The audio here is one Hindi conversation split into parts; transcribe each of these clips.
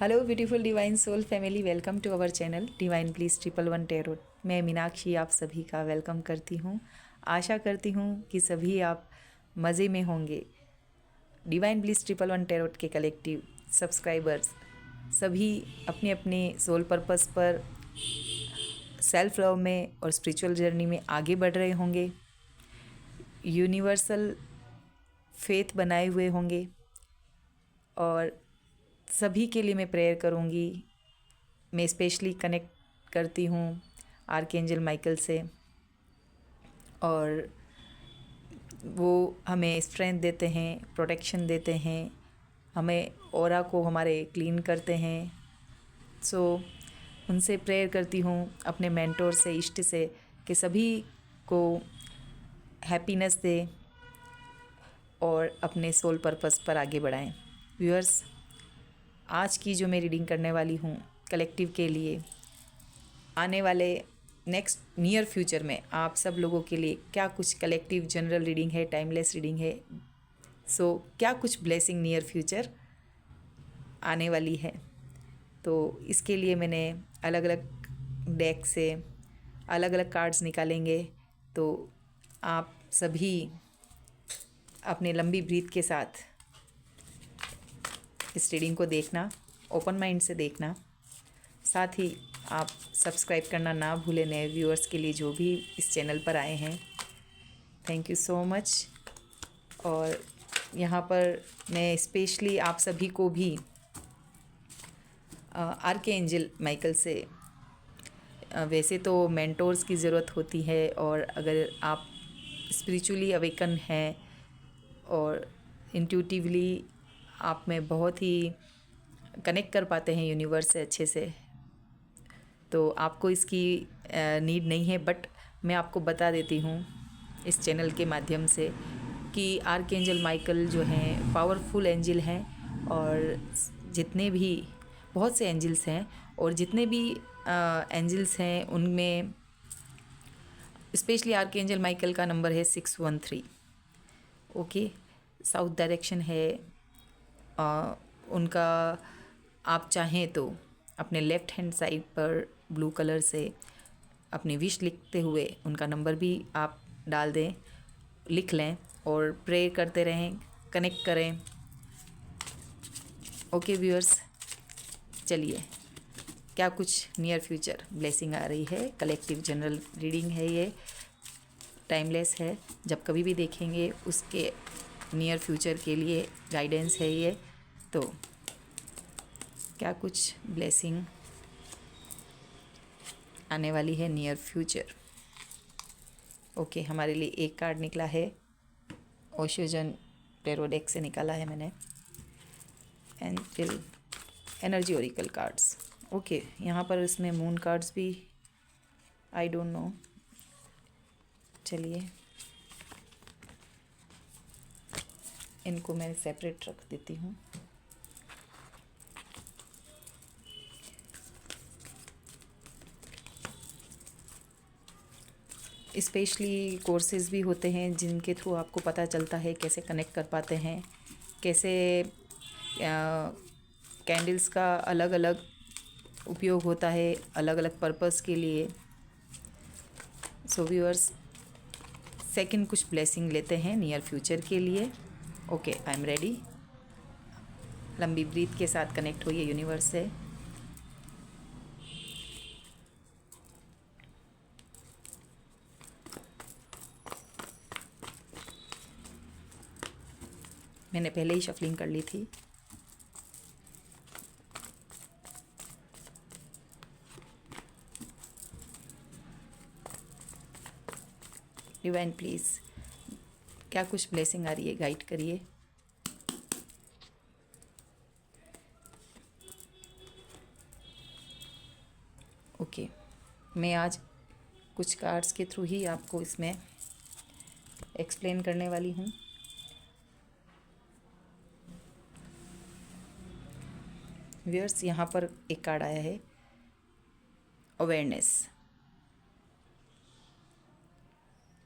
Hello beautiful divine soul family, welcome to our channel divine bliss 111 tarot. मैं मीनाक्षी आप सभी का वेलकम करती हूँ। आशा करती हूँ कि सभी आप मज़े में होंगे। डिवाइन ब्लिस 111 टैरोट के कलेक्टिव सब्सक्राइबर्स सभी अपने अपने सोल पर्पस पर सेल्फ लव में और स्पिरिचुअल जर्नी में आगे बढ़ रहे होंगे, यूनिवर्सल फेथ बनाए हुए होंगे और सभी के लिए मैं प्रेयर करूँगी। मैं स्पेशली कनेक्ट करती हूँ आर्कएंजल माइकल से और वो हमें स्ट्रेंथ देते हैं, प्रोटेक्शन देते हैं, हमें ऑरा को हमारे क्लीन करते हैं। सो उनसे प्रेयर करती हूँ, अपने मेंटोर से, इष्ट से, कि सभी को हैप्पीनेस दे और अपने सोल पर्पस पर आगे बढ़ाएं। व्यूअर्स, आज की जो मैं रीडिंग करने वाली हूँ कलेक्टिव के लिए, आने वाले नेक्स्ट नियर फ्यूचर में आप सब लोगों के लिए क्या कुछ कलेक्टिव जनरल रीडिंग है, टाइमलेस रीडिंग है। सो क्या कुछ ब्लेसिंग नियर फ्यूचर आने वाली है। तो इसके लिए मैंने अलग अलग डेक से अलग अलग कार्ड्स निकालेंगे। तो आप सभी अपने लंबी ब्रीथ के साथ इस रीडिंग को देखना, ओपन माइंड से देखना। साथ ही आप सब्सक्राइब करना ना भूलें नए व्यूअर्स के लिए जो भी इस चैनल पर आए हैं। Thank you so much. और यहाँ पर मैं स्पेशली आप सभी को भी आर्कएंजल माइकल से वैसे तो मेंटोर्स की ज़रूरत होती है, और अगर आप स्पिरिचुअली अवेकन हैं और इंट्यूटिवली आप में बहुत ही कनेक्ट कर पाते हैं यूनिवर्स से अच्छे से, तो आपको इसकी नीड नहीं है। बट मैं आपको बता देती हूँ इस चैनल के माध्यम से कि आर्कएंजल माइकल जो हैं पावरफुल एंजल हैं, और जितने भी बहुत से एंजल्स हैं और जितने भी एंजल्स हैं उनमें स्पेशली आर्कएंजल माइकल का नंबर है 613। ओके, साउथ डायरेक्शन है उनका। आप चाहें तो अपने लेफ़्ट हैंड साइड पर ब्लू कलर से अपनी विश लिखते हुए उनका नंबर भी आप डाल दें, लिख लें और प्रे करते रहें, कनेक्ट करें। ओके व्यूअर्स, चलिए क्या कुछ नियर फ्यूचर ब्लेसिंग आ रही है। कलेक्टिव जनरल रीडिंग है, ये टाइमलेस है, जब कभी भी देखेंगे उसके नियर फ्यूचर के लिए गाइडेंस है ये। तो क्या कुछ ब्लेसिंग आने वाली है नियर फ्यूचर। ओके, हमारे लिए एक कार्ड निकला है, ओशोजन टैरो डेक से निकाला है मैंने, angel energy Oracle cards. Okay, यहाँ पर इसमें मून कार्ड्स भी, आई डोंट नो। चलिए इनको मैं सेपरेट रख देती हूँ। स्पेशली कोर्सेज़ भी होते हैं जिनके थ्रू आपको पता चलता है कैसे कनेक्ट कर पाते हैं, कैसे कैंडल्स का अलग अलग उपयोग होता है अलग अलग पर्पस के लिए। सो व्यूअर्स, सेकंड कुछ ब्लेसिंग लेते हैं नियर फ्यूचर के लिए। Okay, I am ready. लंबी ब्रीथ के साथ कनेक्ट होइए यूनिवर्स से। मैंने पहले ही शफलिंग कर ली थी। डिवाइन प्लीज़, क्या कुछ ब्लेसिंग आ रही है, गाइड करिए। ओके, मैं आज कुछ कार्ड्स के थ्रू ही आपको इसमें एक्सप्लेन करने वाली हूँ। व्यूअर्स, यहाँ पर एक कार्ड आया है अवेयरनेस।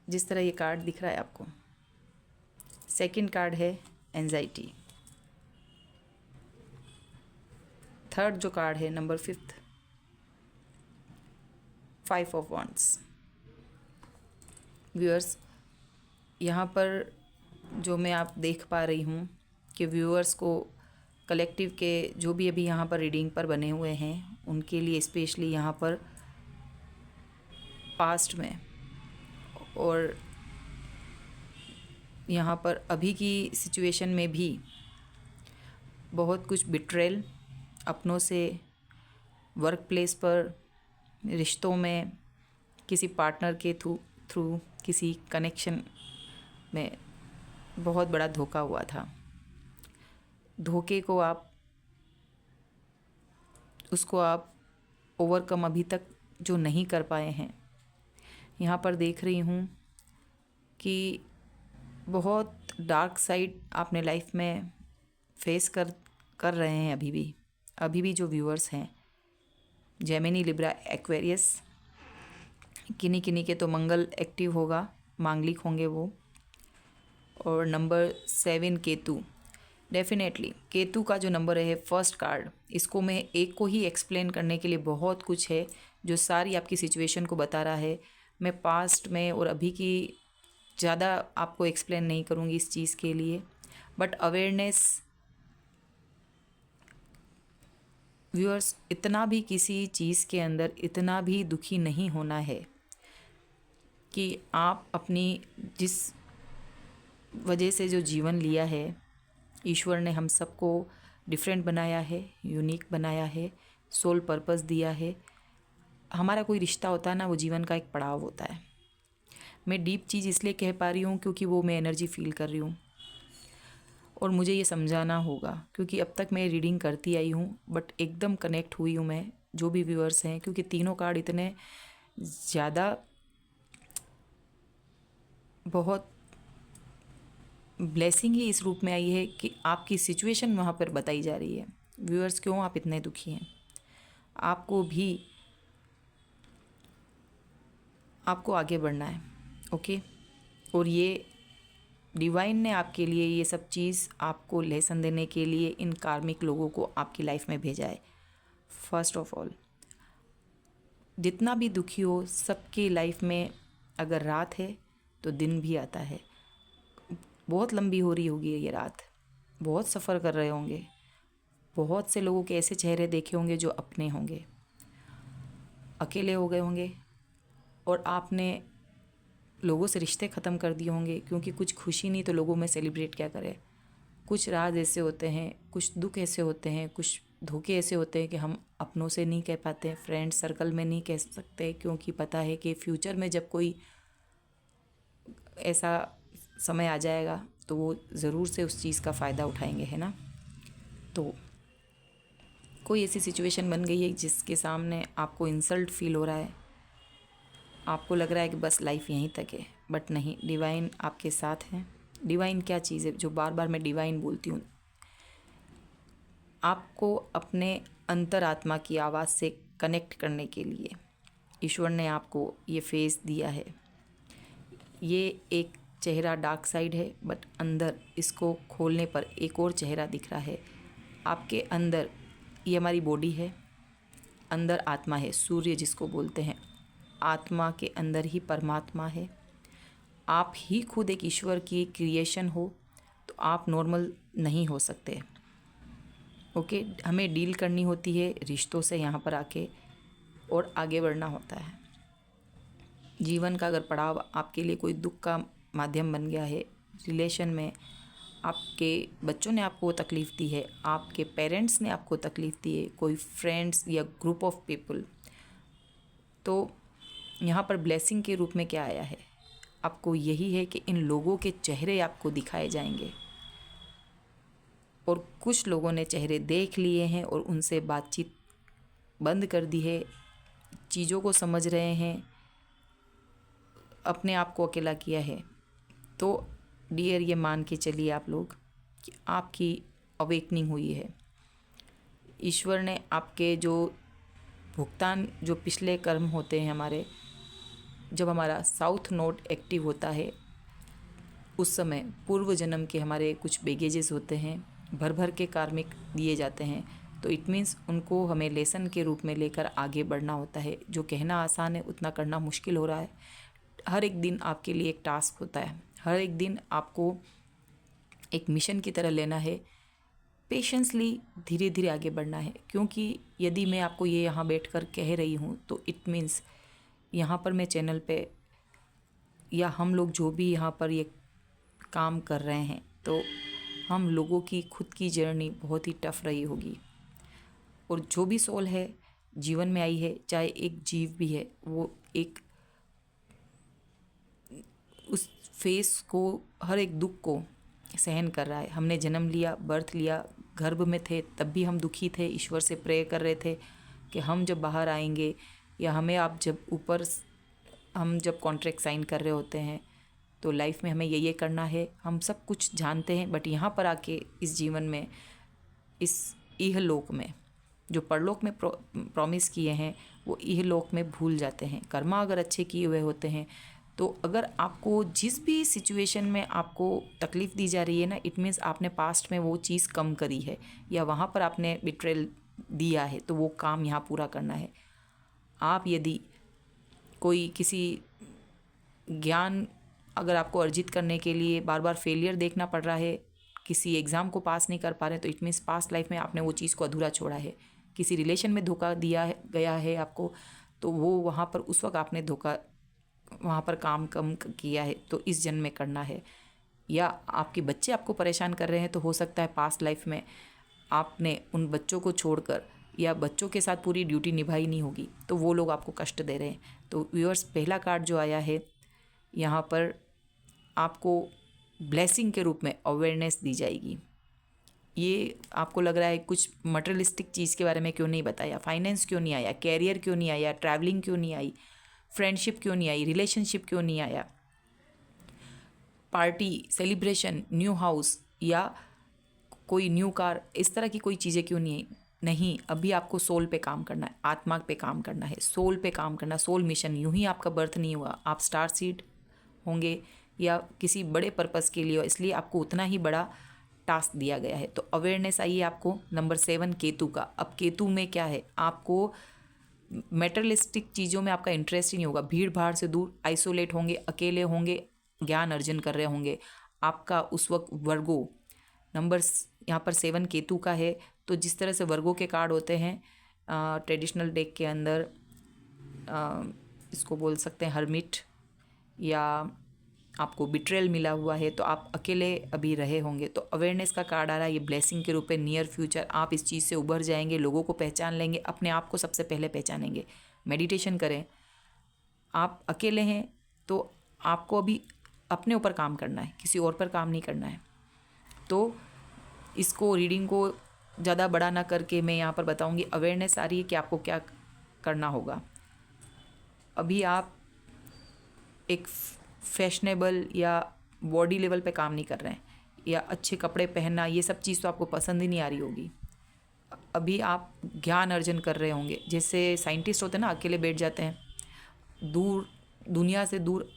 जिस तरह ये कार्ड दिख रहा है आपको, सेकंड कार्ड है एंजाइटी, थर्ड जो कार्ड है, नंबर 5, 5 ऑफ वॉन्ड्स। व्यूअर्स, यहाँ पर जो मैं आप देख पा रही हूँ कि व्यूअर्स को कलेक्टिव के जो भी अभी यहाँ पर रीडिंग पर बने हुए हैं उनके लिए स्पेशली यहाँ पर पास्ट में और यहाँ पर अभी की सिचुएशन में भी बहुत कुछ बिट्रेल अपनों से, वर्क प्लेस पर, रिश्तों में, किसी पार्टनर के थ्रू किसी कनेक्शन में बहुत बड़ा धोखा हुआ था। धोखे को उसको आप ओवरकम अभी तक जो नहीं कर पाए हैं। यहाँ पर देख रही हूँ कि बहुत डार्क साइड आपने लाइफ में फेस कर रहे हैं अभी भी जो व्यूअर्स हैं, जेमिनी, लिब्रा, एक्वेरियस, किन्हीं के तो मंगल एक्टिव होगा, मांगलिक होंगे वो। और नंबर 7 केतु, डेफिनेटली केतु का जो नंबर है, फर्स्ट कार्ड, इसको मैं एक को ही एक्सप्लेन करने के लिए बहुत कुछ है जो सारी आपकी सिचुएशन को बता रहा है। मैं पास्ट में और अभी की ज़्यादा आपको एक्सप्लेन नहीं करूँगी इस चीज़ के लिए, बट अवेयरनेस व्यूअर्स, इतना भी किसी चीज़ के अंदर इतना भी दुखी नहीं होना है कि आप अपनी जिस वजह से जो जीवन लिया है, ईश्वर ने हम सबको डिफरेंट बनाया है, यूनिक बनाया है, सोल पर्पस दिया है। हमारा कोई रिश्ता होता है ना, वो जीवन का एक पड़ाव होता है। मैं डीप चीज़ इसलिए कह पा रही हूँ क्योंकि वो मैं एनर्जी फील कर रही हूँ और मुझे ये समझाना होगा, क्योंकि अब तक मैं रीडिंग करती आई हूँ बट एकदम कनेक्ट हुई हूँ मैं जो भी व्यूअर्स हैं, क्योंकि तीनों कार्ड इतने ज़्यादा बहुत ब्लेसिंग ही इस रूप में आई है कि आपकी सिचुएशन वहाँ पर बताई जा रही है। व्यूअर्स, क्यों आप इतने दुखी हैं? आपको आगे बढ़ना है, ओके। और ये डिवाइन ने आपके लिए ये सब चीज़ आपको लेसन देने के लिए इन कार्मिक लोगों को आपकी लाइफ में भेजा है। फर्स्ट ऑफ ऑल, जितना भी दुखी हो, सबकी लाइफ में अगर रात है तो दिन भी आता है। बहुत लंबी हो रही होगी ये रात, बहुत सफ़र कर रहे होंगे, बहुत से लोगों के ऐसे चेहरे देखे होंगे जो अपने होंगे, अकेले हो गए होंगे, और आपने लोगों से रिश्ते ख़त्म कर दिए होंगे क्योंकि कुछ खुशी नहीं तो लोगों में सेलिब्रेट क्या करें। कुछ राज ऐसे होते हैं, कुछ दुख ऐसे होते हैं, कुछ धोखे ऐसे होते हैं कि हम अपनों से नहीं कह पाते, फ्रेंड सर्कल में नहीं कह सकते, क्योंकि पता है कि फ्यूचर में जब कोई ऐसा समय आ जाएगा तो वो ज़रूर से उस चीज़ का फ़ायदा उठाएंगे, है ना। तो कोई ऐसी सिचुएशन बन गई है जिसके सामने आपको इंसल्ट फील हो रहा है, आपको लग रहा है कि बस लाइफ यहीं तक है, बट नहीं, डिवाइन आपके साथ है। डिवाइन क्या चीज़ है जो बार बार मैं डिवाइन बोलती हूँ? आपको अपने अंतरात्मा की आवाज़ से कनेक्ट करने के लिए ईश्वर ने आपको ये फेस दिया है। ये एक चेहरा डार्क साइड है, बट अंदर इसको खोलने पर एक और चेहरा दिख रहा है। आपके अंदर, ये हमारी बॉडी है, अंदर आत्मा है, सूर्य जिसको बोलते हैं। आत्मा के अंदर ही परमात्मा है। आप ही खुद एक ईश्वर की क्रिएशन हो, तो आप नॉर्मल नहीं हो सकते, ओके। हमें डील करनी होती है रिश्तों से यहाँ पर आके, और आगे बढ़ना होता है। जीवन का अगर पड़ाव आपके लिए कोई दुख का माध्यम बन गया है, रिलेशन में आपके बच्चों ने आपको तकलीफ़ दी है, आपके पेरेंट्स ने आपको तकलीफ़ दी है, कोई फ्रेंड्स या ग्रुप ऑफ पीपल, तो यहाँ पर ब्लेसिंग के रूप में क्या आया है? आपको यही है कि इन लोगों के चेहरे आपको दिखाए जाएंगे, और कुछ लोगों ने चेहरे देख लिए हैं और उनसे बातचीत बंद कर दी है, चीज़ों को समझ रहे हैं, अपने आप को अकेला किया है। तो डियर, ये मान के चलिए आप लोग कि आपकी अवेकनिंग हुई है। ईश्वर ने आपके जो भुगतान, जो पिछले कर्म होते हैं हमारे, जब हमारा साउथ नोड एक्टिव होता है उस समय पूर्व जन्म के हमारे कुछ बैगेजेस होते हैं, भर भर के कार्मिक दिए जाते हैं, तो इट मीन्स उनको हमें लेसन के रूप में लेकर आगे बढ़ना होता है। जो कहना आसान है उतना करना मुश्किल हो रहा है। हर एक दिन आपके लिए एक टास्क होता है, हर एक दिन आपको एक मिशन की तरह लेना है, पेशेंसली धीरे धीरे आगे बढ़ना है। क्योंकि यदि मैं आपको ये यहाँ बैठ कर कह रही हूँ तो इट मीन्स यहाँ पर मैं चैनल पे या हम लोग जो भी यहाँ पर ये काम कर रहे हैं, तो हम लोगों की खुद की जर्नी बहुत ही टफ रही होगी। और जो भी सोल है जीवन में आई है, चाहे एक जीव भी है, वो एक उस फेस को, हर एक दुख को सहन कर रहा है। हमने जन्म लिया, बर्थ लिया, गर्भ में थे तब भी हम दुखी थे, ईश्वर से प्रे कर रहे थे कि हम जब बाहर आएंगे, या हमें आप जब ऊपर हम जब कॉन्ट्रैक्ट साइन कर रहे होते हैं तो लाइफ में हमें ये करना है, हम सब कुछ जानते हैं। बट यहाँ पर आके इस जीवन में, इस इहलोक में जो परलोक में प्रॉमिस किए हैं वो इहलोक में भूल जाते हैं। कर्मा अगर अच्छे किए हुए होते हैं तो अगर आपको जिस भी सिचुएशन में आपको तकलीफ़ दी जा रही है ना, इट मीन्स आपने पास्ट में वो चीज़ कम करी है या वहाँ पर आपने बिट्रेल दिया है, तो वो काम यहाँ पूरा करना है। आप यदि कोई किसी ज्ञान अगर आपको अर्जित करने के लिए बार बार फेलियर देखना पड़ रहा है, किसी एग्ज़ाम को पास नहीं कर पा रहे, तो इट मीन्स पास्ट लाइफ में आपने वो चीज़ को अधूरा छोड़ा है। किसी रिलेशन में धोखा दिया गया है आपको, तो वो वहाँ पर उस वक्त आपने धोखा, वहाँ पर काम कम किया है, तो इस जन्म में करना है। या आपके बच्चे आपको परेशान कर रहे हैं, तो हो सकता है पास्ट लाइफ में आपने उन बच्चों को छोड़कर या बच्चों के साथ पूरी ड्यूटी निभाई नहीं होगी, तो वो लोग आपको कष्ट दे रहे हैं। तो व्यूअर्स, पहला कार्ड जो आया है यहाँ पर आपको ब्लेसिंग के रूप में अवेयरनेस दी जाएगी। ये आपको लग रहा है कुछ मटेरियलिस्टिक चीज़ के बारे में क्यों नहीं बताया, फाइनेंस क्यों नहीं आया, कैरियर क्यों नहीं आया, ट्रैवलिंग क्यों नहीं आई, फ्रेंडशिप क्यों नहीं आई, रिलेशनशिप क्यों नहीं आया, पार्टी, सेलिब्रेशन, न्यू हाउस या कोई न्यू कार, इस तरह की कोई चीज़ें क्यों नहीं आई। नहीं, अभी आपको सोल पे काम करना है, आत्मा पे काम करना है, सोल पे काम करना, सोल मिशन। यूं ही आपका बर्थ नहीं हुआ, आप स्टार सीड होंगे या किसी बड़े पर्पस के लिए, इसलिए आपको उतना ही बड़ा टास्क दिया गया है। तो अवेयरनेस आई है आपको। नंबर 7 केतु का। अब केतु में क्या है, आपको मेटेरियलिस्टिक चीज़ों में आपका इंटरेस्ट ही नहीं होगा, भीड़ भाड़ से दूर, आइसोलेट होंगे, अकेले होंगे, ज्ञान अर्जन कर रहे होंगे। आपका उस वक्त वर्गो नंबर यहाँ पर 7 केतु का है। तो जिस तरह से वर्गो के कार्ड होते हैं ट्रेडिशनल डेक के अंदर, इसको बोल सकते हैं हर्मिट, या आपको बिट्रेल मिला हुआ है, तो आप अकेले अभी रहे होंगे। तो अवेयरनेस का कार्ड आ रहा है, ये ब्लेसिंग के रूप में। नियर फ्यूचर आप इस चीज़ से उभर जाएंगे, लोगों को पहचान लेंगे, अपने आप को सबसे पहले पहचानेंगे। मेडिटेशन करें। आप अकेले हैं तो आपको अभी अपने ऊपर काम करना है, किसी और पर काम नहीं करना है। तो इसको, रीडिंग को ज़्यादा बड़ा ना करके मैं यहाँ पर बताऊँगी। अवेयरनेस आ रही है कि आपको क्या करना होगा। अभी आप एक फैशनेबल या बॉडी लेवल पे काम नहीं कर रहे हैं, या अच्छे कपड़े पहनना, ये सब चीज़ तो आपको पसंद ही नहीं आ रही होगी। अभी आप ज्ञान अर्जन कर रहे होंगे। जैसे साइंटिस्ट होते हैं ना, अकेले बैठ जाते हैं, दूर, दुनिया से दूर,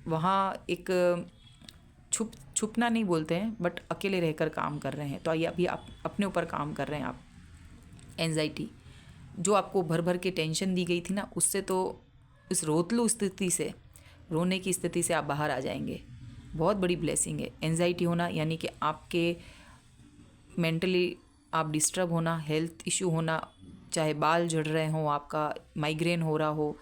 वहाँ एक छुपना नहीं बोलते हैं, बट अकेले रहकर काम कर रहे हैं। तो आइए, अभी आप अपने ऊपर काम कर रहे हैं। आप एंजाइटी जो आपको भर भर के टेंशन दी गई थी ना, उससे, तो इस रोतलू स्थिति से, रोने की स्थिति से आप बाहर आ जाएंगे। बहुत बड़ी ब्लेसिंग है। एंजाइटी होना यानी कि आपके मेंटली आप डिस्टर्ब होना, हेल्थ इशू होना, चाहे बाल झड़ रहे हों, आपका माइग्रेन हो रहा हो,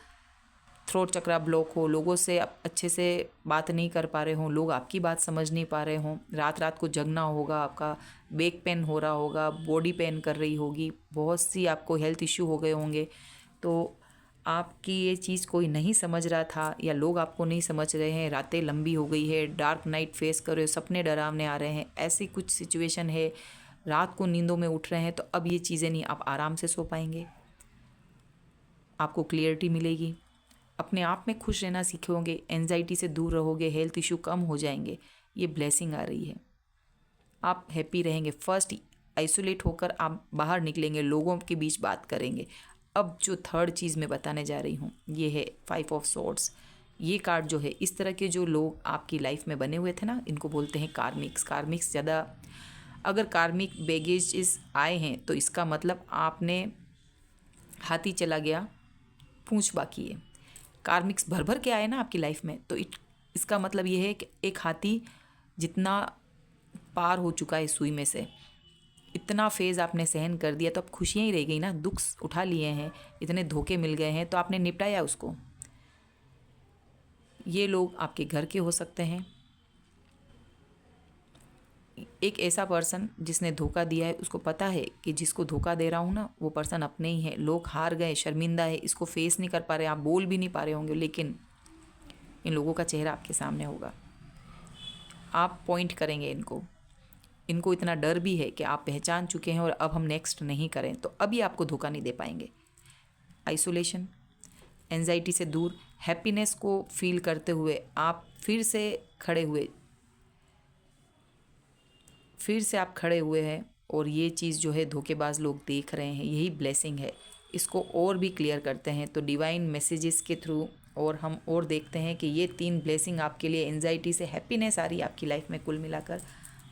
थ्रोट चक्रा ब्लॉक हो, लोगों से आप अच्छे से बात नहीं कर पा रहे हों, लोग आपकी बात समझ नहीं पा रहे हों, रात रात को जगना होगा, आपका बैक पेन हो रहा होगा, बॉडी पेन कर रही होगी, बहुत सी आपको हेल्थ इशू हो गए होंगे। तो आपकी ये चीज़ कोई नहीं समझ रहा था, या लोग आपको नहीं समझ रहे हैं, रातें लंबी हो गई है, डार्क नाइट फेस कर रहे हो, सपने डरावने आ रहे हैं, ऐसी कुछ सिचुएशन है, रात को नींदों में उठ रहे हैं, तो अब ये चीज़ें नहीं, आप आराम से सो पाएंगे, आपको क्लियरिटी मिलेगी, अपने आप में खुश रहना सीखोगे, एंजाइटी से दूर रहोगे, हेल्थ इशू कम हो जाएंगे। ये ब्लेसिंग आ रही है, आप हैप्पी रहेंगे। फर्स्ट, आइसोलेट होकर आप बाहर निकलेंगे, लोगों के बीच बात करेंगे। अब जो थर्ड चीज़ मैं बताने जा रही हूँ, ये है 5 ऑफ सॉर्ड्स। ये कार्ड जो है, इस तरह के जो लोग आपकी लाइफ में बने हुए थे ना, इनको बोलते हैं कार्मिक्स। कार्मिक्स ज़्यादा अगर कार्मिक बैगेज आए हैं तो इसका मतलब आपने हाथी चला गया, पूंछ बाकी है। कार्मिक्स भर भर के आए ना आपकी लाइफ में, तो इसका मतलब ये है कि एक हाथी जितना पार हो चुका है सुई में से, इतना फेज़ आपने सहन कर दिया, तो अब खुशियाँ ही रह गई ना। दुख उठा लिए हैं, इतने धोखे मिल गए हैं, तो आपने निपटाया उसको। ये लोग आपके घर के हो सकते हैं। एक ऐसा पर्सन जिसने धोखा दिया है, उसको पता है कि जिसको धोखा दे रहा हूँ ना, वो पर्सन अपने ही है। लोग हार गए, शर्मिंदा है, इसको फेस नहीं कर पा रहे, आप बोल भी नहीं पा रहे होंगे, लेकिन इन लोगों का चेहरा आपके सामने होगा। आप पॉइंट करेंगे इनको इतना डर भी है कि आप पहचान चुके हैं और अब हम नेक्स्ट नहीं करें, तो अभी आपको धोखा नहीं दे पाएंगे। आइसोलेशन, एंजाइटी से दूर, हैप्पीनेस को फील करते हुए आप फिर से आप खड़े हुए हैं, और ये चीज़ जो है धोखेबाज लोग देख रहे हैं, यही ब्लेसिंग है। इसको और भी क्लियर करते हैं तो डिवाइन मैसेजेस के थ्रू, और हम और देखते हैं कि ये 3 ब्लेसिंग आपके लिए, एंजाइटी से हैप्पीनेस आ रही है आपकी लाइफ में। कुल मिलाकर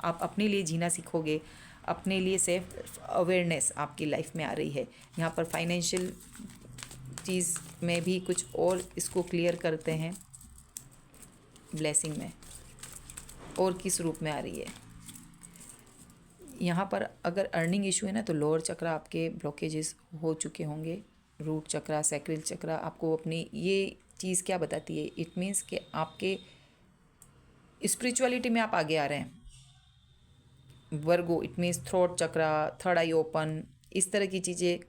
आप अपने लिए जीना सीखोगे, अपने लिए सेल्फ अवेयरनेस आपकी लाइफ में आ रही है। यहाँ पर फाइनेंशियल चीज़ में भी कुछ और इसको क्लियर करते हैं ब्लेसिंग में, और किस रूप में आ रही है। यहाँ पर अगर अर्निंग इशू है ना, तो लोअर चक्रा आपके ब्लॉकेजेस हो चुके होंगे। रूट चक्रा, सैक्रल चक्रा आपको अपनी ये चीज़ क्या बताती है? इट मीन्स कि आपके स्पिरिचुअलिटी में आप आगे आ रहे हैं। Virgo, it means throat chakra, third eye open, इस तरह की चीज़ें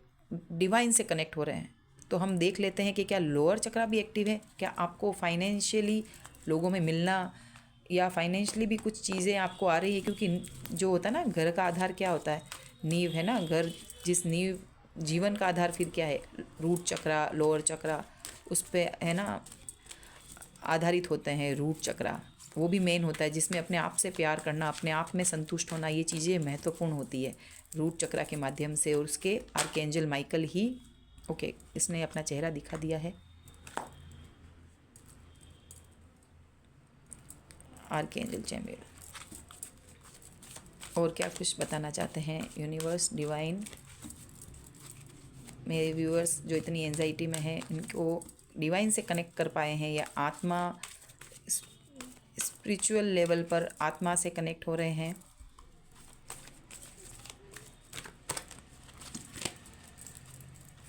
डिवाइन से कनेक्ट हो रहे हैं। तो हम देख लेते हैं कि क्या लोअर चक्रा भी एक्टिव है, क्या आपको फाइनेंशियली लोगों में मिलना या फाइनेंशियली भी कुछ चीज़ें आपको आ रही है। क्योंकि जो होता है ना, घर का आधार क्या होता है? नींव है ना। घर, जिस नींव, जीवन का आधार फिर क्या है? रूट चक्रा, लोअर चक्रा, उस पे है ना आधारित होते हैं। रूट चक्रा वो भी मेन होता है, जिसमें अपने आप से प्यार करना, अपने आप में संतुष्ट होना, ये चीज़ें महत्वपूर्ण होती है रूट चक्रा के माध्यम से। और उसके आर्कएंजल माइकल ही, ओके, इसने अपना चेहरा दिखा दिया है। आर्कएंजल चैमुएल और क्या कुछ बताना चाहते हैं यूनिवर्स, डिवाइन? मेरे व्यूअर्स जो इतनी एंजाइटी में हैं, इनको डिवाइन से कनेक्ट कर पाए हैं, या आत्मा, स्पिरिचुअल लेवल पर आत्मा से कनेक्ट हो रहे हैं।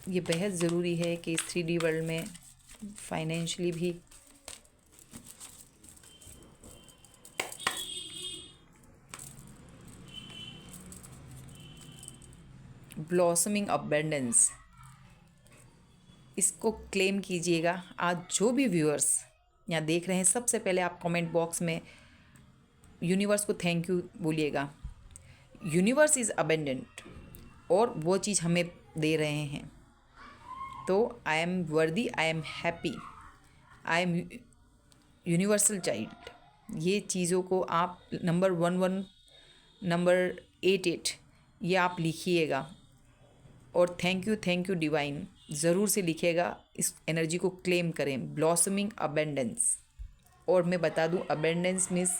ये बेहद ज़रूरी है कि इस 3D वर्ल्ड में फाइनेंशियली भी ब्लॉसमिंग अबंडेंस, इसको क्लेम कीजिएगा। आज जो भी व्यूअर्स यहाँ देख रहे हैं, सबसे पहले आप कमेंट बॉक्स में यूनिवर्स को थैंक यू बोलिएगा। यूनिवर्स इज़ अबंडेंट और वो चीज़ हमें दे रहे हैं। तो आई एम वर्दी, I am happy, I am universal child. ये चीज़ों को आप नंबर 11, नंबर 88 ये आप लिखिएगा, और थैंक यू डिवाइन ज़रूर से लिखिएगा। इस एनर्जी को क्लेम करें, ब्लॉसमिंग अबेंडेंस। और मैं बता दूं, अबेंडेंस मीन्स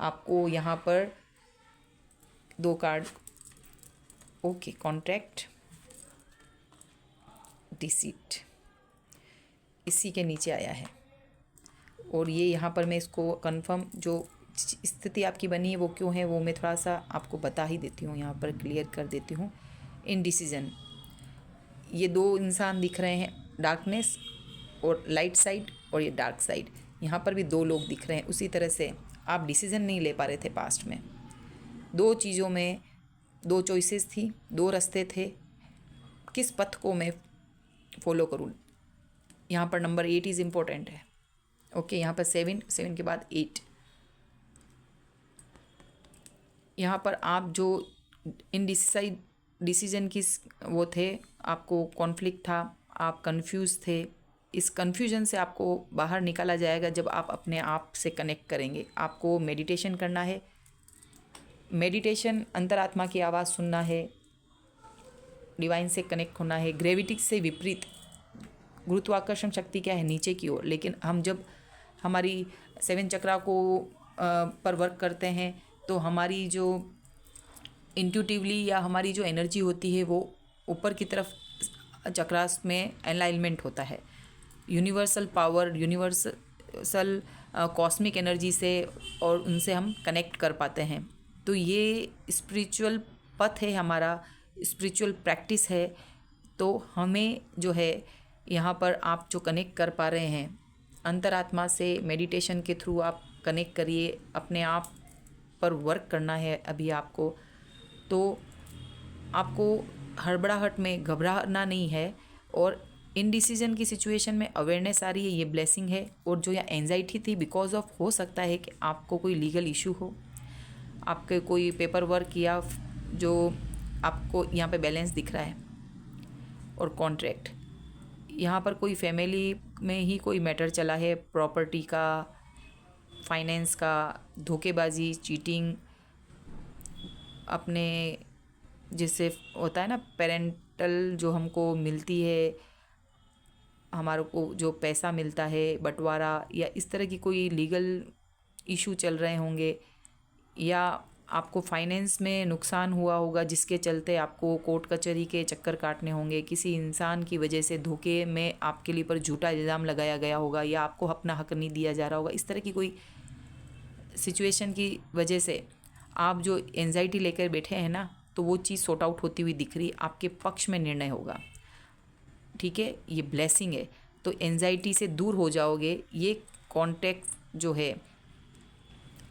आपको यहाँ पर 2 कार्ड, ओके, कॉन्ट्रैक्ट, डिसीट, इसी के नीचे आया है। और ये यहाँ पर मैं इसको कंफर्म, जो स्थिति आपकी बनी है वो क्यों है, वो मैं थोड़ा सा आपको बता ही देती हूँ, यहाँ पर क्लियर कर देती हूँ। इनडिसीजन, ये 2 इंसान दिख रहे हैं, डार्कनेस और लाइट साइड, और ये डार्क साइड। यहाँ पर भी 2 लोग दिख रहे हैं। उसी तरह से आप डिसीज़न नहीं ले पा रहे थे पास्ट में। 2 चीज़ों में 2 चॉइसेस थी, 2 रास्ते थे, किस पथ को मैं फॉलो करूँ। यहाँ पर नंबर 8 इज़ इम्पोर्टेंट है। ओके, यहाँ पर 7 के बाद 8। यहाँ पर आप जो इनडिसाइड डिसीजन की वो थे, आपको कॉन्फ्लिक्ट था, आप कंफ्यूज थे। इस कन्फ्यूजन से आपको बाहर निकाला जाएगा जब आप अपने आप से कनेक्ट करेंगे। आपको मेडिटेशन करना है। मेडिटेशन, अंतरात्मा की आवाज़ सुनना है, डिवाइन से कनेक्ट होना है। ग्रेविटी से विपरीत, गुरुत्वाकर्षण शक्ति क्या है? नीचे की ओर। लेकिन हम जब हमारी 7 चक्रा को पर वर्क करते हैं, तो हमारी जो इंट्यूटिवली या हमारी जो एनर्जी होती है वो ऊपर की तरफ चक्रास में अलाइनमेंट होता है universal power, universal cosmic energy से, और उनसे हम कनेक्ट कर पाते हैं। तो ये स्पिरिचुअल पथ है हमारा, स्पिरिचुअल प्रैक्टिस है। तो हमें जो है यहाँ पर आप जो कनेक्ट कर पा रहे हैं अंतरात्मा से, मेडिटेशन के थ्रू आप कनेक्ट करिए, अपने आप पर वर्क करना है अभी आपको। तो आपको हड़बड़ाहट में घबराना नहीं है, और इनडिसीजन की सिचुएशन में अवेयरनेस आ रही है, ये ब्लेसिंग है। और जो यहाँ एंजाइटी थी बिकॉज ऑफ, हो सकता है कि आपको कोई लीगल इशू हो, आपके कोई पेपर वर्क या जो आपको यहाँ पे बैलेंस दिख रहा है, और कॉन्ट्रैक्ट, यहाँ पर कोई फैमिली में ही कोई मैटर चला है, प्रॉपर्टी का, फाइनेंस का, धोखेबाजी, चीटिंग, अपने जिससे होता है ना पेरेंटल जो हमको मिलती है, हमारे को जो पैसा मिलता है बंटवारा, या इस तरह की कोई लीगल इशू चल रहे होंगे, या आपको फाइनेंस में नुकसान हुआ होगा जिसके चलते आपको कोर्ट कचहरी के चक्कर काटने होंगे, किसी इंसान की वजह से धोखे में आपके लिए पर झूठा इल्ज़ाम लगाया गया होगा, या आपको अपना हक नहीं दिया जा रहा होगा। इस तरह की कोई सिचुएशन की वजह से आप जो एंजाइटी लेकर बैठे हैं ना, तो वो चीज़ सॉर्ट आउट होती हुई दिख रही, आपके पक्ष में निर्णय होगा। ठीक है, ये ब्लेसिंग है। तो एंजाइटी से दूर हो जाओगे। ये कॉन्टेक्ट जो है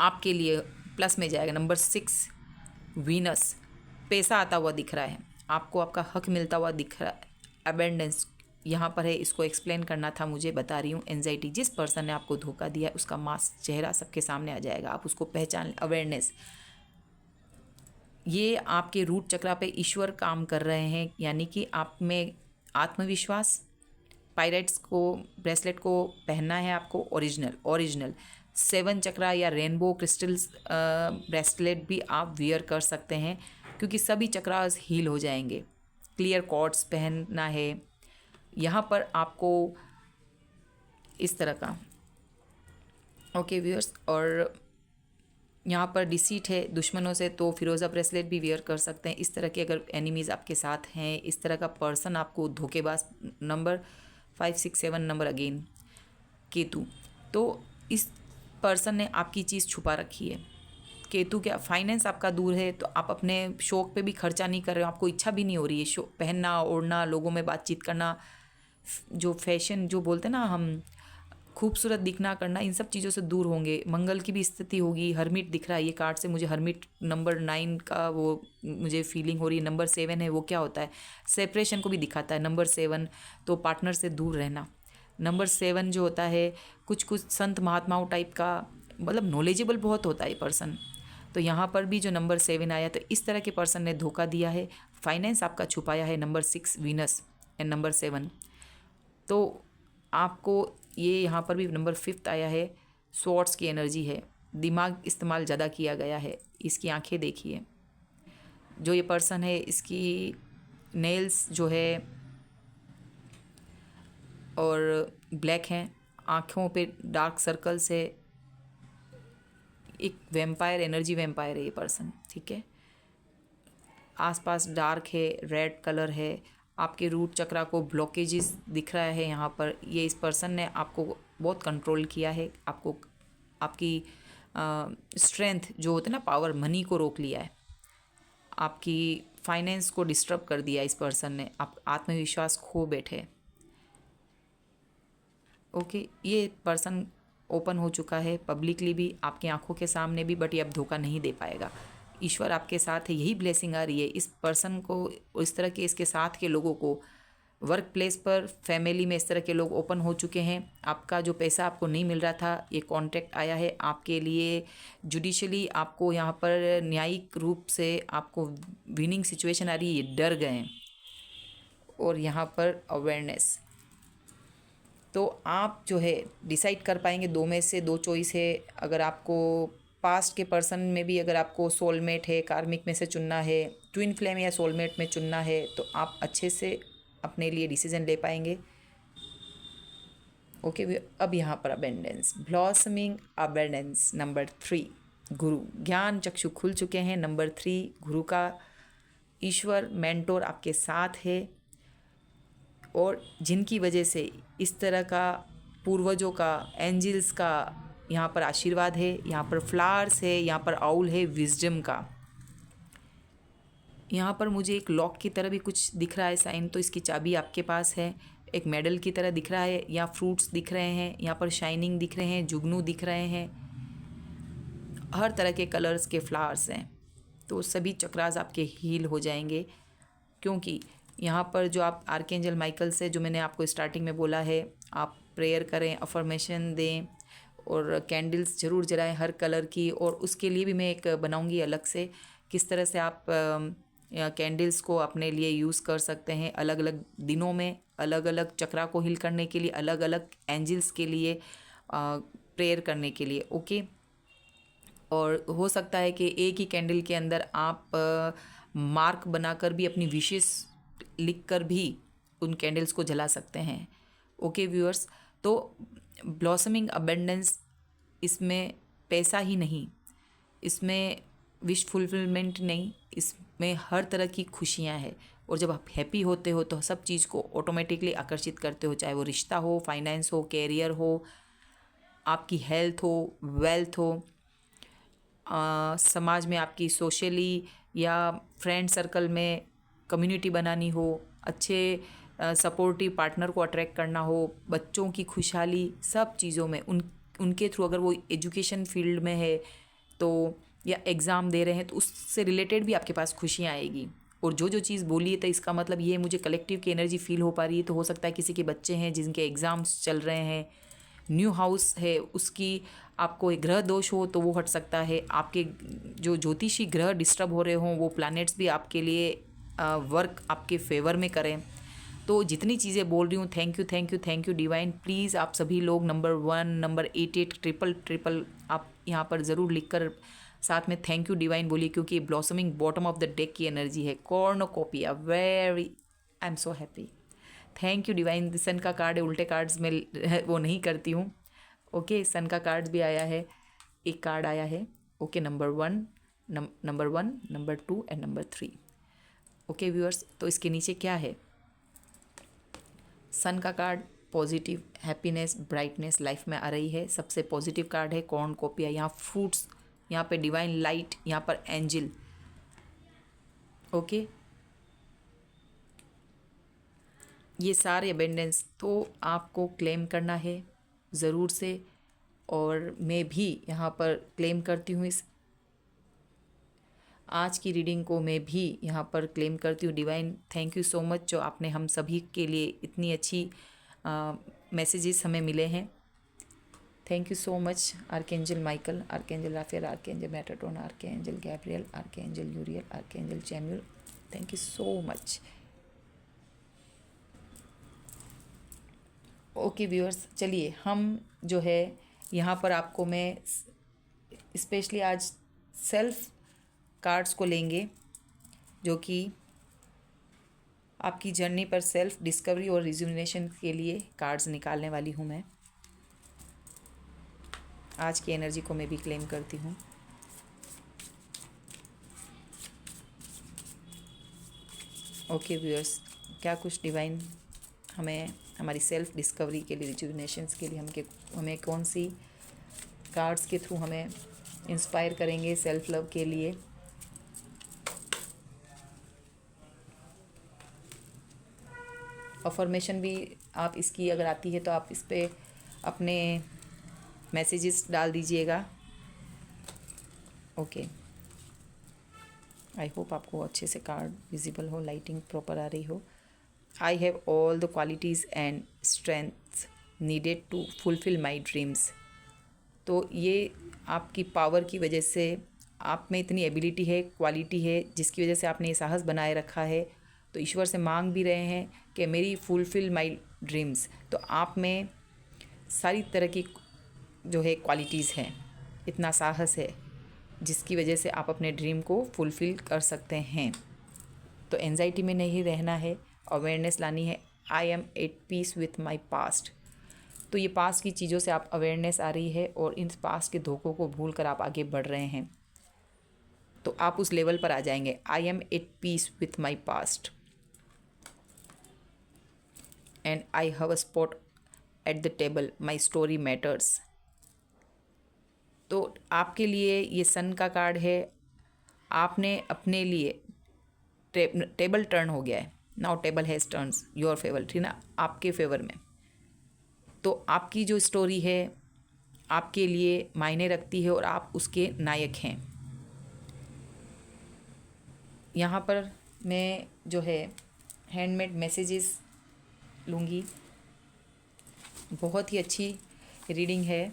आपके लिए प्लस में जाएगा। नंबर 6 वीनस, पैसा आता हुआ दिख रहा है आपको, आपका हक मिलता हुआ दिख रहा है। अबेंडेंस यहाँ पर है, इसको एक्सप्लेन करना था मुझे, बता रही हूँ। एंजाइटी, जिस पर्सन ने आपको धोखा दिया है उसका मास्क, चेहरा सबके सामने आ जाएगा, आप उसको पहचान। अवेयरनेस, ये आपके रूट चक्रा पे ईश्वर काम कर रहे हैं, यानी कि आप में आत्मविश्वास। पायरेट्स को ब्रेसलेट को पहनना है आपको, ओरिजिनल 7 चक्रा या रेनबो क्रिस्टल्स ब्रेसलेट भी आप वियर कर सकते हैं, क्योंकि सभी चक्रास हील हो जाएंगे। क्लियर कॉर्ड्स पहनना है यहाँ पर आपको, इस तरह का। ओके व्यूअर्स, और यहाँ पर डिसीट है दुश्मनों से, तो फिरोज़ा ब्रेसलेट भी वियर कर सकते हैं। इस तरह के अगर एनिमीज़ आपके साथ हैं, इस तरह का पर्सन आपको धोखेबाज, नंबर 5 6 7 नंबर अगेन केतु, तो इस पर्सन ने आपकी चीज़ छुपा रखी है। केतु क्या, फाइनेंस आपका दूर है, तो आप अपने शौक पे भी खर्चा नहीं कर रहे हो, आपको इच्छा भी नहीं हो रही है शौक पहनना, ओढ़ना, लोगों में बातचीत करना, जो फैशन जो बोलते हैं ना हम, खूबसूरत दिखना करना, इन सब चीज़ों से दूर होंगे। मंगल की भी स्थिति होगी। हर्मिट दिख रहा है ये कार्ड से मुझे, हर्मिट नंबर 9 का वो मुझे फीलिंग हो रही है। नंबर 7 है, वो क्या होता है, सेपरेशन को भी दिखाता है नंबर 7, तो पार्टनर से दूर रहना। नंबर 7 जो होता है कुछ कुछ संत महात्माओं टाइप का, मतलब नॉलेजेबल बहुत होता है पर्सन। तो यहाँ पर भी जो नंबर 7 आया, तो इस तरह के पर्सन ने धोखा दिया है, फाइनेंस आपका छुपाया है। नंबर 6 वीनस एंड नंबर 7, तो आपको ये यहाँ पर भी नंबर 5 आया है, स्वॉर्ड्स की एनर्जी है, दिमाग इस्तेमाल ज़्यादा किया गया है। इसकी आंखें देखिए, जो ये पर्सन है इसकी नेल्स जो है और ब्लैक हैं, आँखों पे डार्क सर्कल्स है, एक वैम्पायर एनर्जी, वैम्पायर है ये पर्सन। ठीक है, आसपास डार्क है, रेड कलर है, आपके रूट चक्रा को ब्लॉकेजेस दिख रहा है यहाँ पर। ये इस पर्सन ने आपको बहुत कंट्रोल किया है, आपको आपकी स्ट्रेंथ जो होता है ना, पावर, मनी को रोक लिया है, आपकी फाइनेंस को डिस्टर्ब कर दिया इस पर्सन ने, आप आत्मविश्वास खो बैठे। ओके, ये पर्सन ओपन हो चुका है पब्लिकली भी, आपकी आंखों के सामने भी, बट ये अब धोखा नहीं दे पाएगा। ईश्वर आपके साथ है, यही ब्लेसिंग आ रही है इस पर्सन को। इस तरह के इसके साथ के लोगों को वर्क प्लेस पर, फैमिली में इस तरह के लोग ओपन हो चुके हैं। आपका जो पैसा आपको नहीं मिल रहा था, ये कॉन्ट्रैक्ट आया है आपके लिए। जुडिशली आपको यहाँ पर न्यायिक रूप से आपको विनिंग सिचुएशन आ रही है, ये डर गए हैं। और यहाँ पर अवेयरनेस, तो आप जो है डिसाइड कर पाएंगे, 2 में से 2 चॉइस है। अगर आपको पास्ट के पर्सन में भी अगर आपको सोलमेट है, कार्मिक में से चुनना है, ट्विन फ्लेम या सोलमेट में चुनना है, तो आप अच्छे से अपने लिए डिसीजन ले पाएंगे। ओके, अब यहाँ पर अबेंडेंस, ब्लॉसमिंग अबेंडेंस नंबर 3, गुरु, ज्ञान चक्षु खुल चुके हैं। नंबर 3, गुरु का ईश्वर मेंटोर आपके साथ है, और जिनकी वजह से इस तरह का पूर्वजों का, एंजल्स का यहाँ पर आशीर्वाद है। यहाँ पर फ्लावर्स है, यहाँ पर आउल है विजडम का। यहाँ पर मुझे एक लॉक की तरह भी कुछ दिख रहा है साइन, तो इसकी चाबी आपके पास है। एक मेडल की तरह दिख रहा है, यहाँ फ्रूट्स दिख रहे हैं, यहाँ पर शाइनिंग दिख रहे हैं, जुगनू दिख रहे हैं, हर तरह के कलर्स के फ्लावर्स हैं। तो सभी चक्रास आपके हील हो जाएंगे, क्योंकि यहाँ पर जो आप आर्कएंजल माइकल से, जो मैंने आपको स्टार्टिंग में बोला है, आप प्रेयर करें, अफर्मेशन दें और कैंडल्स ज़रूर जलाएं हर कलर की। और उसके लिए भी मैं एक बनाऊंगी अलग से, किस तरह से आप कैंडल्स को अपने लिए यूज़ कर सकते हैं अलग अलग दिनों में, अलग अलग चक्रा को हील करने के लिए, अलग अलग एंजल्स के लिए प्रेयर करने के लिए। ओके, और हो सकता है कि एक ही कैंडल के अंदर आप मार्क बनाकर भी, अपनी विशेष लिखकर भी उन कैंडल्स को जला सकते हैं। ओके व्यूअर्स, तो ब्लॉसमिंग अबेंडेंस, इसमें पैसा ही नहीं, इसमें विश फुलफिलमेंट नहीं, इसमें हर तरह की खुशियां हैं। और जब आप हैप्पी होते हो तो सब चीज़ को ऑटोमेटिकली आकर्षित करते हो, चाहे वो रिश्ता हो, फाइनेंस हो, कैरियर हो, आपकी हेल्थ हो, वेल्थ हो, समाज में आपकी सोशली या फ्रेंड सर्कल में कम्युनिटी बनानी हो, अच्छे सपोर्टिव पार्टनर को अट्रैक्ट करना हो, बच्चों की खुशहाली, सब चीज़ों में उनके थ्रू, अगर वो एजुकेशन फील्ड में है तो, या एग्ज़ाम दे रहे हैं तो उससे रिलेटेड भी आपके पास खुशियाँ आएगी। और जो जो चीज़ बोली है, तो इसका मतलब ये मुझे कलेक्टिव की एनर्जी फील हो पा रही है। तो हो सकता है किसी के बच्चे हैं जिनके एग्ज़ाम्स चल रहे हैं, न्यू हाउस है उसकी आपको एक ग्रह दोष हो तो वो हट सकता है, आपके जो ज्योतिषी ग्रह डिस्टर्ब हो रहे हों वो प्लैनेट्स भी आपके लिए वर्क आपके फेवर में करें। तो जितनी चीज़ें बोल रही हूँ, thank you thank you thank you divine. Please आप सभी लोग नंबर 1, नंबर 88 आप यहाँ पर ज़रूर लिखकर साथ में थैंक यू डिवाइन बोलिए, क्योंकि blossoming bottom of the deck की एनर्जी है। Cornucopia, very, I am so happy. Thank you divine. Sun का कार्ड है, उल्टे कार्ड्स में वो नहीं करती हूँ। ओके, सन का कार्ड्स भी आया है, एक कार्ड आया है। Okay, number 1, number 2 and number 3। Okay viewers, तो इसके नीचे क्या है? सन का card positive, happiness, brightness life में आ रही है। सबसे पॉजिटिव कार्ड है कॉर्नकोपिया, यहाँ फ्रूट्स, यहाँ पे डिवाइन लाइट, यहाँ पर एंजल। ओके, ये सारे अबेंडेंस तो आपको क्लेम करना है ज़रूर से, और मैं भी यहाँ पर क्लेम करती हूँ। इस आज की रीडिंग को मैं भी यहाँ पर क्लेम करती हूँ। Divine thank you so much, जो आपने हम सभी के लिए इतनी अच्छी मैसेजेस हमें मिले हैं। Thank you so much archangel Michael, archangel Raphael, archangel Metatron, archangel Gabriel, archangel Uriel, archangel Chamuel. Thank you so much. Okay viewers, चलिए हम जो है यहाँ पर आपको मैं स्पेशली आज सेल्फ कार्ड्स को लेंगे, जो कि आपकी जर्नी पर सेल्फ डिस्कवरी और रिजुविनेशन के लिए कार्ड्स निकालने वाली हूँ मैं। आज की एनर्जी को मैं भी क्लेम करती हूँ। ओके व्यूअर्स, क्या कुछ डिवाइन हमें हमारी सेल्फ डिस्कवरी के लिए, रिजुविनेशंस के लिए हमें कौन सी कार्ड्स के थ्रू हमें इंस्पायर करेंगे सेल्फ लव के लिए। अफर्मेशन भी आप इसकी अगर आती है तो आप इस पर अपने मैसेजेस डाल दीजिएगा। ओके, आई होप आपको अच्छे से कार्ड विजिबल हो, लाइटिंग प्रॉपर आ रही हो। I have all the qualities and strength needed to fulfil my dreams. तो ये आपकी पावर की वजह से, आप में इतनी एबिलिटी है, क्वालिटी है, जिसकी वजह से आपने ये साहस बनाए रखा है। तो ईश्वर से मांग भी रहे हैं कि मेरी फुलफिल माई ड्रीम्स। तो आप में सारी तरह की जो है क्वालिटीज़ हैं, इतना साहस है, जिसकी वजह से आप अपने ड्रीम को फुलफ़िल कर सकते हैं। तो एंजाइटी में नहीं रहना है, अवेयरनेस लानी है। I am at peace with my past. तो ये पास्ट की चीज़ों से आप अवेयरनेस आ रही है और इन पास्ट के धोखों को भूल कर आप आगे बढ़ रहे हैं, तो आप उस लेवल पर आ जाएंगे। I am at peace with my past and I have a spot at the table, my story matters. तो आपके लिए ये सन का कार्ड है। आपने अपने लिए टेबल टर्न हो गया है। Now table has turns your favour, ठीक ना, आपके फेवर में। तो आपकी जो स्टोरी है आपके लिए मायने रखती है और आप उसके नायक हैं। यहाँ पर मैं जो है हैंडमेड मैसेजेस लूँगी। बहुत ही अच्छी रीडिंग है।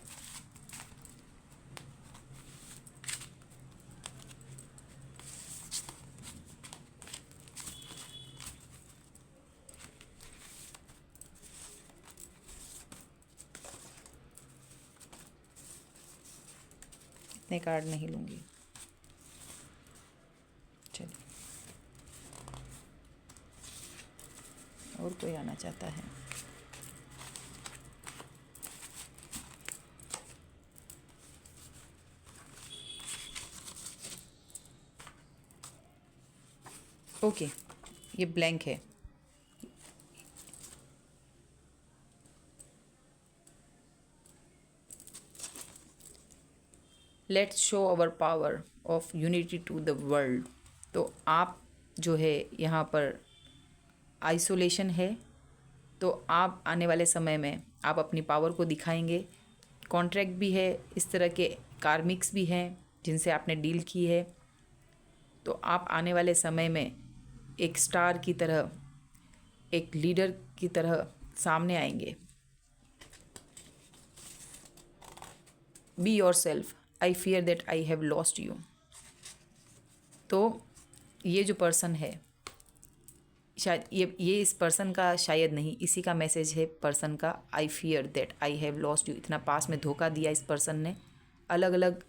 इतने कार्ड नहीं लूँगी। चलिए, और कोई आना चाहता है? ओके, ये ब्लैंक है। Let's show our power of unity to the world. तो आप जो है यहाँ पर आइसोलेशन है, तो आप आने वाले समय में आप अपनी पावर को दिखाएंगे। कॉन्ट्रैक्ट भी है, इस तरह के कार्मिक्स भी हैं जिनसे आपने डील की है। तो आप आने वाले समय में एक स्टार की तरह, एक लीडर की तरह सामने आएंगे। Be your self, I fear that I have lost you. तो ये जो पर्सन है, शायद ये इस पर्सन का शायद नहीं, इसी का मैसेज है पर्सन का। I fear that I have lost you. इतना पास में धोखा दिया इस पर्सन ने। अलग अलग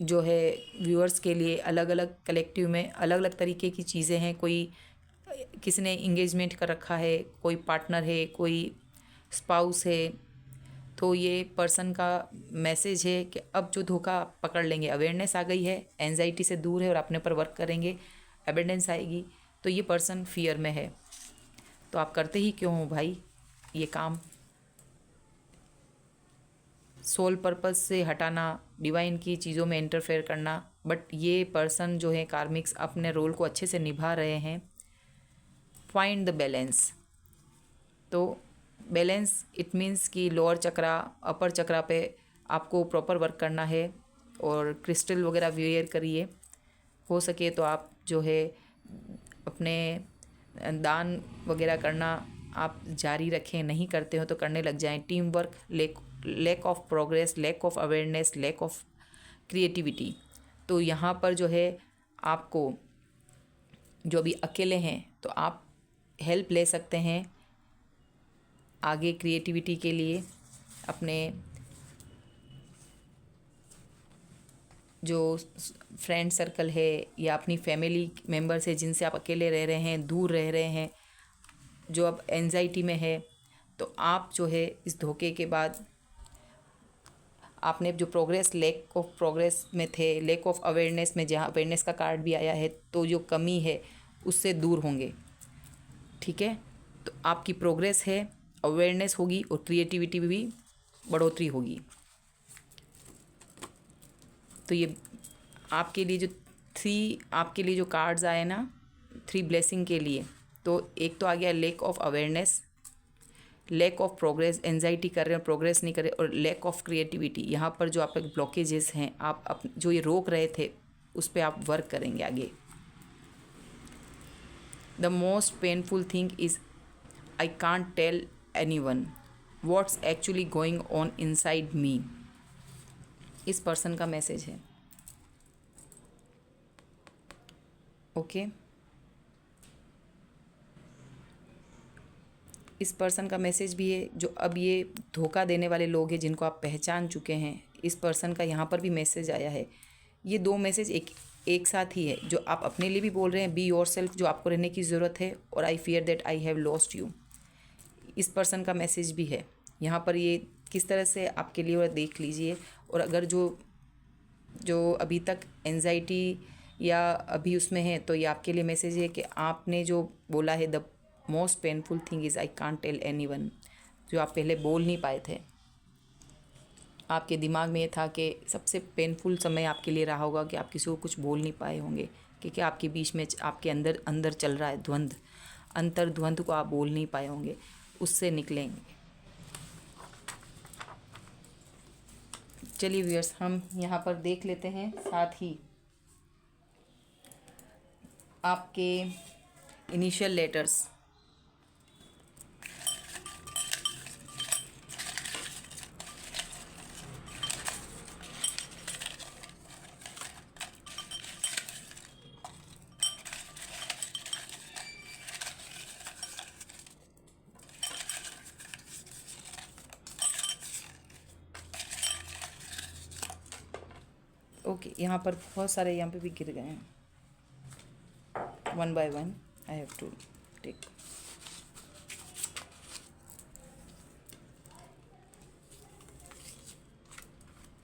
जो है व्यूअर्स के लिए अलग अलग कलेक्टिव में अलग अलग तरीके की चीज़ें हैं। कोई किसी ने इंगेजमेंट कर रखा है, कोई पार्टनर है, कोई स्पाउस है। तो ये पर्सन का मैसेज है कि अब जो धोखा पकड़ लेंगे, अवेयरनेस आ गई है, एंजाइटी से दूर है और अपने पर वर्क करेंगे, एविडेंस आएगी। तो ये पर्सन फियर में है। तो आप करते ही क्यों हो भाई ये काम? सोल पर्पस से हटाना, डिवाइन की चीज़ों में इंटरफेयर करना। बट ये पर्सन जो है कार्मिक्स अपने रोल को अच्छे से निभा रहे हैं। Find the balance. तो बैलेंस इट मीन्स कि लोअर चक्रा अपर चक्रा पे आपको प्रॉपर वर्क करना है और क्रिस्टल वगैरह वेयर करिए। हो सके तो आप जो है अपने दान वगैरह करना आप जारी रखें, नहीं करते हो तो करने लग जाएं। Team work, lack of progress, lack of awareness, lack of creativity. तो यहाँ पर जो है आपको, जो अभी अकेले हैं, तो आप हेल्प ले सकते हैं आगे क्रिएटिविटी के लिए। अपने जो फ्रेंड सर्कल है या अपनी फैमिली मेम्बर से जिनसे आप अकेले रह रहे हैं, दूर रह रहे हैं, जो अब एंजाइटी में है, तो आप जो है इस धोखे के बाद आपने जो प्रोग्रेस, लैक ऑफ प्रोग्रेस में थे, लैक ऑफ अवेयरनेस में, जहाँ अवेयरनेस का कार्ड भी आया है, तो जो कमी है उससे दूर होंगे। ठीक है, तो आपकी प्रोग्रेस है, अवेयरनेस होगी और क्रिएटिविटी भी बढ़ोतरी होगी। तो ये आपके लिए जो कार्ड्स आए ना 3 ब्लेसिंग के लिए, तो एक तो आ गया lack of awareness, lack of progress, anxiety कर रहे हैं, प्रोग्रेस नहीं कर रहे, और लैक ऑफ क्रिएटिविटी। यहाँ पर जो आपके ब्लॉकेजेस हैं, आप जो ये रोक रहे थे उस पर आप वर्क करेंगे आगे। The most painful thing is I can't tell anyone what's actually going on inside me. इस पर्सन का मैसेज है। ओके, इस पर्सन का मैसेज भी है। जो अब ये धोखा देने वाले लोग हैं जिनको आप पहचान चुके हैं, इस पर्सन का यहाँ पर भी मैसेज आया है। ये 2 मैसेज एक साथ ही है। जो आप अपने लिए भी बोल रहे हैं, बी योर सेल्फ, जो आपको रहने की ज़रूरत है, और I fear that I have lost you, इस पर्सन का मैसेज भी है। यहाँ पर ये किस तरह से आपके लिए और देख लीजिए। और अगर जो जो अभी तक एंजाइटी या अभी उसमें है तो ये आपके लिए मैसेज है कि आपने जो बोला है, the most painful thing is I can't tell anyone, जो आप पहले बोल नहीं पाए थे। आपके दिमाग में ये था कि सबसे पेनफुल समय आपके लिए रहा होगा कि आप किसी को कुछ बोल नहीं पाए होंगे, क्योंकि आपके बीच में आपके अंदर अंदर चल रहा है द्वंद्व, अंतर द्वंद्व को आप बोल नहीं पाए होंगे, उससे निकलेंगे। चलिए व्यूअर्स, हम यहाँ पर देख लेते हैं साथ ही आपके इनिशियल लेटर्स। ओके, यहाँ पर बहुत सारे यहाँ पे भी गिर गए हैं। One by one I have to take.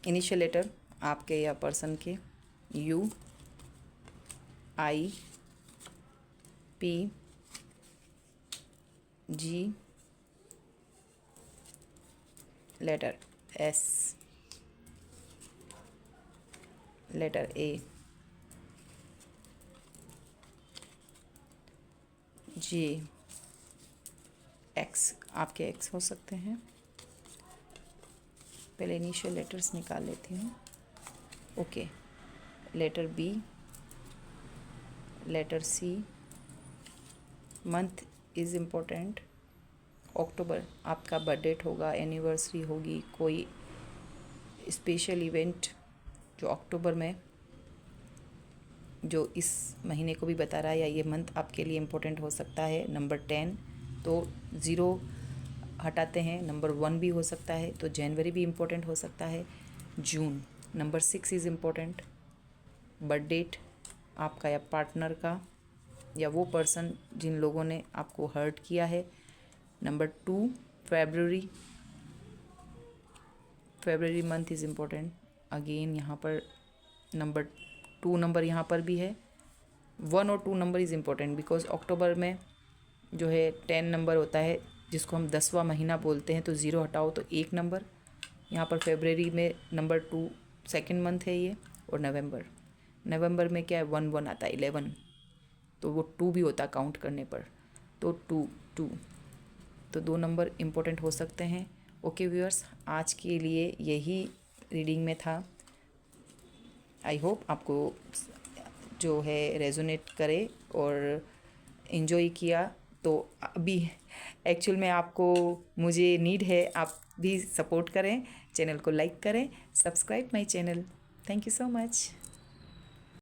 Initial letter आपके या पर्सन के, U, I, P, G, letter S, letter A, J, X, आपके एक्स हो सकते हैं। पहले इनिशियल लेटर्स निकाल लेती हूँ। Okay, letter B, letter C, month is important, October आपका बर्थडे होगा, एनिवर्सरी होगी, कोई स्पेशल इवेंट जो अक्टूबर में, जो इस महीने को भी बता रहा है या ये मंथ आपके लिए इम्पोर्टेंट हो सकता है। नंबर 10, तो 0 हटाते हैं, नंबर 1 भी हो सकता है, तो जनवरी भी इम्पोर्टेंट हो सकता है। June, number 6 is important, birth date आपका या पार्टनर का या वो पर्सन जिन लोगों ने आपको हर्ट किया है। Number 2, February, February month is important. Again यहाँ पर नंबर 2 नंबर यहाँ पर भी है। 1 और 2 नंबर इज़ इम्पोर्टेंट बिकॉज अक्टूबर में जो है 10 नंबर होता है, जिसको हम 10वां महीना बोलते हैं, तो 0 हटाओ तो 1 नंबर। यहाँ पर फरवरी में नंबर 2 सेकेंड मंथ है ये। और नवंबर में क्या है, 1 आता है, 11, तो वो 2 भी होता है काउंट करने पर, तो 2 तो 2 नंबर इम्पोर्टेंट हो सकते हैं। ओके व्यूअर्स, आज के लिए यही रीडिंग में था। आई होप आपको जो है रेजोनेट करे और इन्जॉय किया। तो अभी एक्चुअल में आपको मुझे नीड है, आप भी सपोर्ट करें, चैनल को लाइक करें, subscribe my channel. Thank you so much.